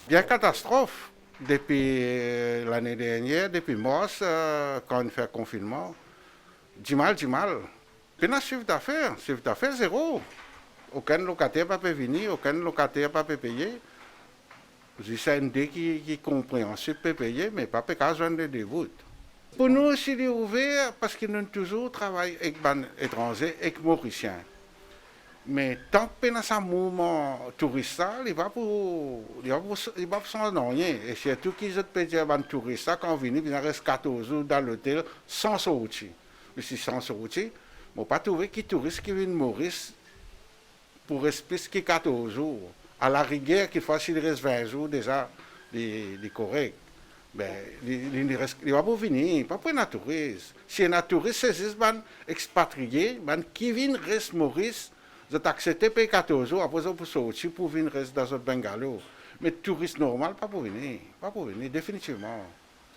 Bien catastrophe. Depuis l'année dernière, depuis mars, quand on fait confinement, du mal, du mal. Puis un chiffre d'affaires zéro. Aucun locataire ne peut venir, aucun locataire ne peut payer. C'est un dé qui est compréhensible peut payer, mais pas qu'à joindre des dévoutes. Pour nous, c'est ouvert parce que nous toujours travaillons avec les étrangers, avec les Mauriciens. Mais tant que dans un mouvement touriste, il va pour s'en rien. Et surtout qu'ils ont payé un touriste, quand on vient, ils restent 14 jours dans l'hôtel sans sortir. Mais si sans sortir, on ne peut pas trouver qui touriste qui vient de Maurice pour rester plus que 14 jours. À la rigueur, qu'il faut s'il reste 20 jours déjà, il est correct. Ben, il va pas venir, pas pour un touriste. Si un touriste, c'est juste un expatrié, qui vient rester Maurice, vous êtes accepté pour 14 jours, après ça pour sortir, pour venir rester dans un bungalow. Mais touriste normal, pas pour venir, définitivement.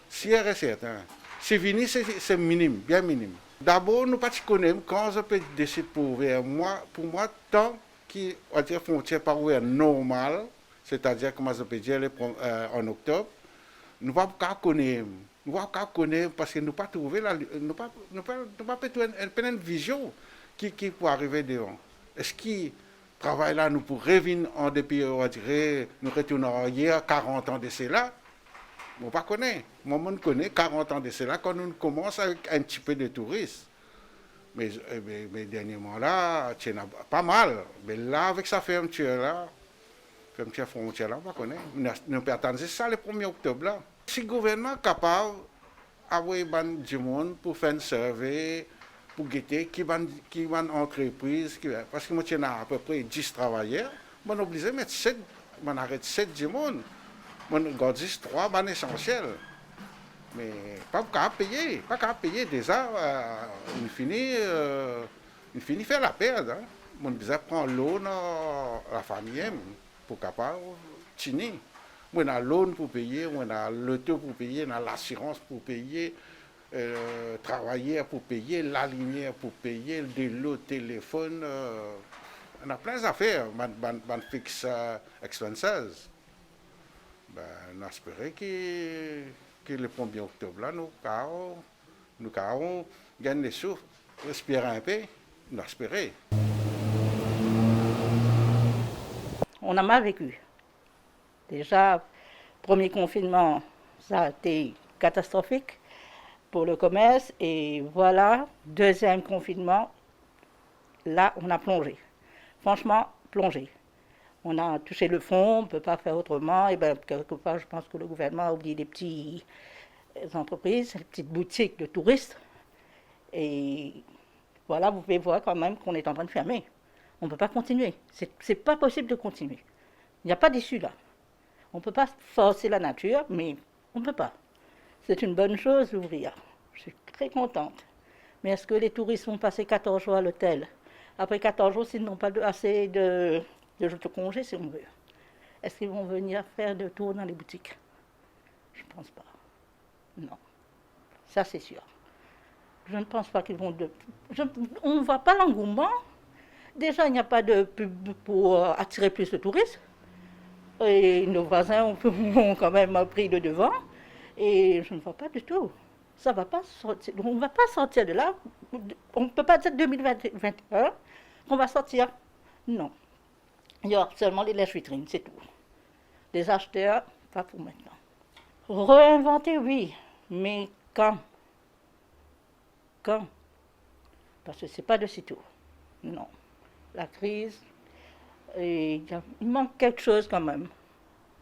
Si est certain. Si venir, c'est minime, bien minime. D'abord, nous ne connaissons pas quand je peux décider pour ouvrir. Pour moi, tant que la frontière pas ouverte normale, c'est-à-dire, comment je peux dire, en octobre, nous ne pouvons pas connaître. Nous ne pouvons pas connaître parce que nous ne pouvons pas trouver nous pas une vision qui peut arriver devant. Est-ce qu'il travaille là, nous pour revenir en dépit, on dirait, nous retournons en arrière 40 ans de cela? On ne pas connaître. Moi, on connaît 40 ans de cela quand on commence avec un petit peu de touristes. Mais dernièrement là, il y en a pas mal. Mais là, avec sa fermeture frontière là, on ne connaît. Nous peut attendre ça le 1er octobre là. Si le gouvernement est capable d'avoir du monde pour faire un survey, pour guetter qui va une entreprise, parce que moi, il y a à peu près 10 travailleurs, on est obligé de mettre 7, on arrête 7 du monde. On garde 3, c'est essentiel. Mais pas qu'à payer déjà, il finit faire la perte. Hein. On besoin prendre l'eau dans la famille pour capable tenir. On a l'eau pour payer, on a l'auto pour payer, on a l'assurance pour payer, travailler pour payer, la lumière pour payer, de l'eau, téléphone. On a plein d'affaires, on fixe expenses. Ben, on espère que le 1er octobre, là, nous allons gagner des sous, respirer un peu, nous espérer. On a mal vécu. Déjà, premier confinement, ça a été catastrophique pour le commerce. Et voilà, deuxième confinement, là, on a plongé. Franchement, plongé. On a touché le fond, on ne peut pas faire autrement. Et bien, quelque part, je pense que le gouvernement a oublié les petites entreprises, les petites boutiques de touristes. Et voilà, vous pouvez voir quand même qu'on est en train de fermer. On ne peut pas continuer. C'est pas possible de continuer. Il n'y a pas d'issue là. On ne peut pas forcer la nature, mais on ne peut pas. C'est une bonne chose d'ouvrir. Je suis très contente. Mais est-ce que les touristes vont passer 14 jours à l'hôtel? Après 14 jours, s'ils n'ont pas assez de jours de congé, si on veut. Est-ce qu'ils vont venir faire de tours dans les boutiques? Je ne pense pas. Non. Ça, c'est sûr. Je ne pense pas qu'ils vont... on ne voit pas l'engouement. Déjà, il n'y a pas de pub pour attirer plus de touristes. Et nos voisins ont quand même pris le devant. Et je ne vois pas du tout. Ça va pas sortir. On ne va pas sortir de là. On ne peut pas dire 2021 qu'on va sortir. Non. Il y aura seulement les lèche-vitrines, c'est tout. Les acheteurs, pas pour maintenant. Réinventer, oui. Mais quand? Quand? Parce que ce n'est pas de sitôt. Non. La crise, il manque quelque chose quand même.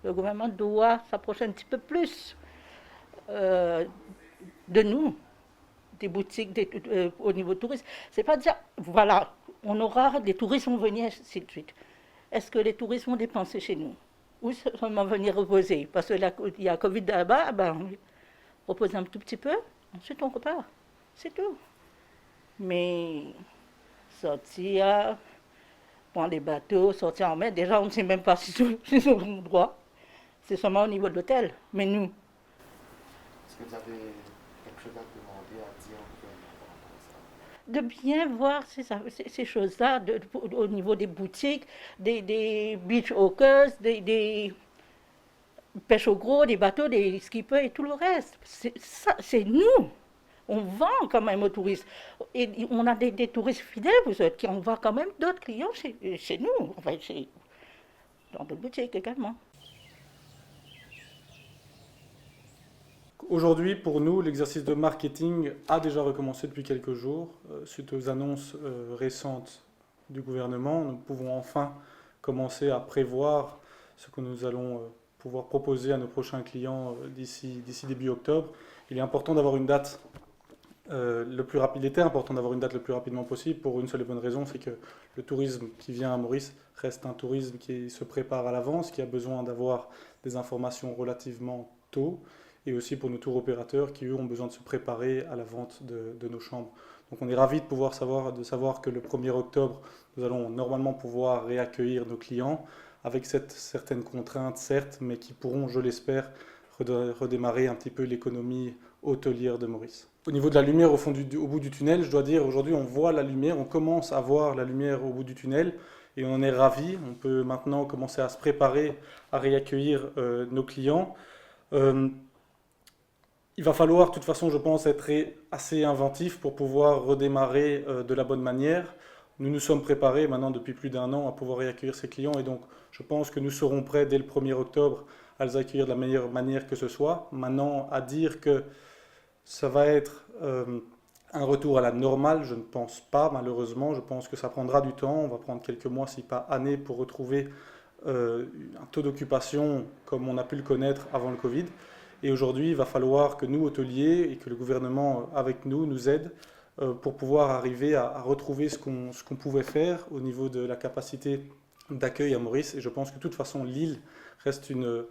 Le gouvernement doit s'approcher un petit peu plus de nous, des boutiques au niveau tourisme. C'est pas dire, voilà, on aura, les touristes vont venir, ainsi de suite. Est-ce que les touristes vont dépenser chez nous? Ou seulement venir reposer? Parce qu'il y a Covid là-bas, ben, reposer un tout petit peu, ensuite on repart. C'est tout. Mais sortir, prendre des bateaux, sortir en mer, déjà on ne sait même pas si c'est sur le droit. C'est seulement au niveau de l'hôtel. Mais nous. Est-ce que vous avez quelque chose à demander, à dire au gouvernement? De bien voir ces choses-là au niveau des boutiques, des beach hawkers, pêche au gros, des bateaux, des skippers et tout le reste. C'est nous. On vend quand même aux touristes. Et on a des touristes fidèles, vous êtes, qui on voit quand même d'autres clients chez nous, enfin, dans d'autres boutiques également. Aujourd'hui, pour nous, l'exercice de marketing a déjà recommencé depuis quelques jours. Suite aux annonces récentes du gouvernement, nous pouvons enfin commencer à prévoir ce que nous allons pouvoir proposer à nos prochains clients d'ici début octobre. Il est important d'avoir une date il était important d'avoir une date le plus rapidement possible pour une seule et bonne raison, c'est que le tourisme qui vient à Maurice reste un tourisme qui se prépare à l'avance, qui a besoin d'avoir des informations relativement tôt, et aussi pour nos tours opérateurs qui, eux, ont besoin de se préparer à la vente de nos chambres. Donc on est ravis de savoir que le 1er octobre, nous allons normalement pouvoir réaccueillir nos clients avec certaines contraintes, certes, mais qui pourront, je l'espère, redémarrer un petit peu l'économie hôtelière de Maurice. Au niveau de la lumière au bout du tunnel, je dois dire, aujourd'hui on voit la lumière, on commence à voir la lumière au bout du tunnel et on en est ravis. On peut maintenant commencer à se préparer à réaccueillir nos clients. Il va falloir, de toute façon, je pense, être assez inventif pour pouvoir redémarrer de la bonne manière. Nous nous sommes préparés maintenant depuis plus d'1 an à pouvoir réaccueillir ces clients et donc je pense que nous serons prêts dès le 1er octobre à les accueillir de la meilleure manière que ce soit. Maintenant, à dire que ça va être un retour à la normale, je ne pense pas, malheureusement. Je pense que ça prendra du temps. On va prendre quelques mois, si pas années, pour retrouver un taux d'occupation comme on a pu le connaître avant le Covid. Et aujourd'hui, il va falloir que nous, hôteliers, et que le gouvernement avec nous aide pour pouvoir arriver à retrouver ce qu'on pouvait faire au niveau de la capacité d'accueil à Maurice. Et je pense que de toute façon, l'île reste une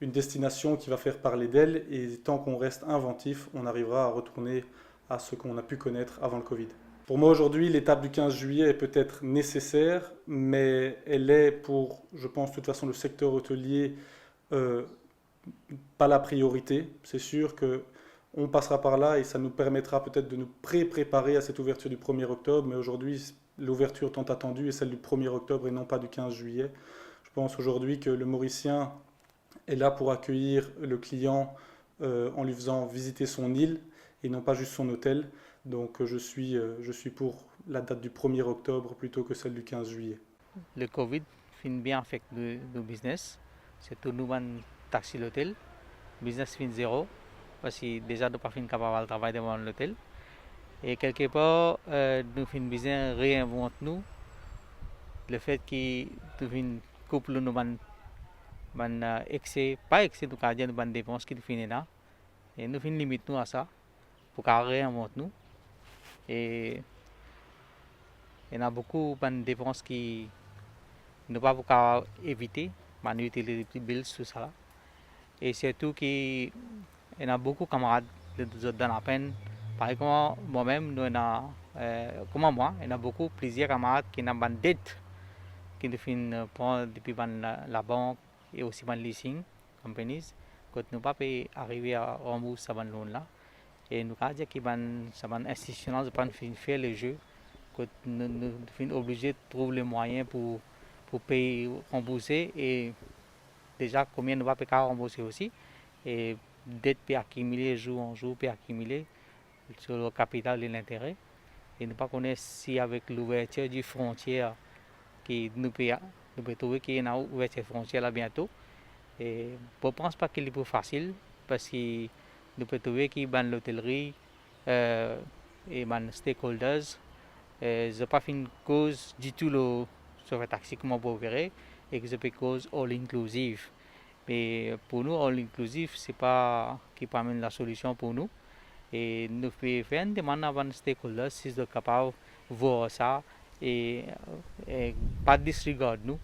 destination qui va faire parler d'elle. Et tant qu'on reste inventif, on arrivera à retourner à ce qu'on a pu connaître avant le Covid. Pour moi, aujourd'hui, l'étape du 15 juillet est peut-être nécessaire, mais elle est pour, je pense, de toute façon, le secteur hôtelier, pas la priorité. C'est sûr qu'on passera par là et ça nous permettra peut-être de nous préparer à cette ouverture du 1er octobre, mais aujourd'hui, l'ouverture tant attendue est celle du 1er octobre et non pas du 15 juillet. Je pense aujourd'hui que le Mauricien est là pour accueillir le client en lui faisant visiter son île et non pas juste son hôtel. Donc je suis pour la date du 1er octobre plutôt que celle du 15 juillet. Le Covid fin bien affecté le business. C'est tout nous taxi l'hôtel. Business fin zéro parce que déjà nous pas fin capable de travailler devant l'hôtel. Et quelque part, nous fin business réinvente nous. Le fait que nous fin couple nous excès, pas excès nous cas nous dépenses qui nous fin là. Et nous fin limite nous à ça pour qu'à réinvente nous. Et il y a beaucoup de dépenses qui ne pas pouvoir éviter, les utility bills, tout ça. Et surtout qu'il y a beaucoup de camarades qui nous donnent la peine. Par exemple, moi-même, comme moi, il y a beaucoup plusieurs camarades qui ont des dettes qui nous prennent depuis la banque et aussi les leasing companies. Quand nous ne pouvons pas arriver à rembourser ce loan-là. Et nous avons dit que c'est institutionnel de faire le jeu. Nous sommes obligés de trouver les moyens pour payer, rembourser. Et déjà, combien nous ne pouvons pas rembourser aussi. Et dette peut accumuler jour en jour, peut accumuler sur le capital et l'intérêt. Et nous ne connaissons pas si avec l'ouverture du frontière, nous pouvons trouver qu'il y a une ouverture frontière là bientôt. Et je ne pense pas qu'il est plus facile parce que nous pouvons trouver que l'hôtellerie et les stakeholders n'ont pas fait une cause du tout sur le taxi comme on peut opérer et que c'est une cause all-inclusive. Mais pour nous, all-inclusive, ce n'est pas qui permet la solution pour nous. Et nous pouvons faire une demande à les stakeholders s'ils sont capables de voir ça et pas disregard nous.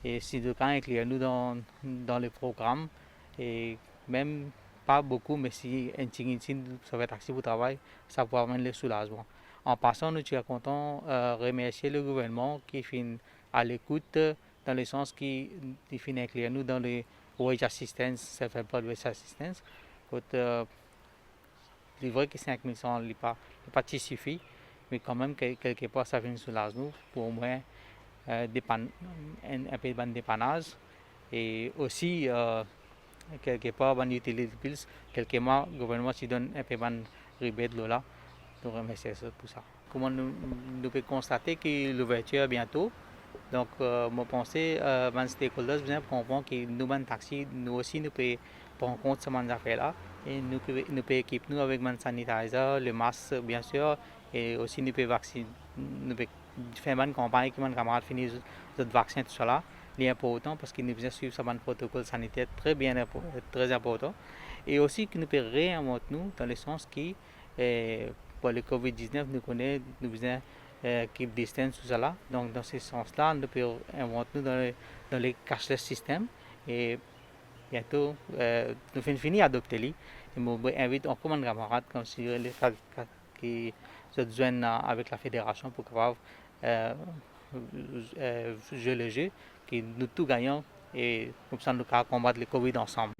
Et si nous inclure nous dans le programme, et même pas beaucoup, mais si un petit sur le taxi pour travail, ça peut amener le soulagement. En passant, nous sommes contents de remercier le gouvernement qui est à l'écoute dans le sens qui fait inclure nous dans le wage assistance, self-employed wage assistance. C'est vrai que 5 100 n'est pas suffit, mais quand même, quelque part, ça fait un soulagement pour au moins un peu de dépannage. Et aussi, quelque part, ban utility bills, quelque part, le gouvernement s'y donne un peu ban rebate là. Nous remercions pour ça. Comment nous pouvons constater que l'ouverture est bientôt. Donc, moi, pensais, ban stakeholders bien comprendre que nous, ban taxi, nous aussi, nous pouvons prendre en compte ces affaires-là. Et nous pouvons équiper nous avec un sanitizer, le masque, bien sûr, et aussi nous pouvons vacciner, nous pouvons faire une campagne qui m'a camarade fini le vaccin, tout ça là. C'est important parce que nous devons suivre ce protocole sanitaire très important. Et aussi que nous pouvons réinventer nous dans le sens que pour le COVID-19, nous connaissons, nous devons keep distance, tout ça là. Donc, dans ce sens-là, nous pouvons inventer nous dans le cashless system. Et bientôt, nous finissons d'adopter lui. Et moi, j'invite encore mes camarades comme si qui se joignent avec la fédération pour pouvoir jouer le jeu, que nous tous gagnons et comme ça nous pouvons combattre le Covid ensemble.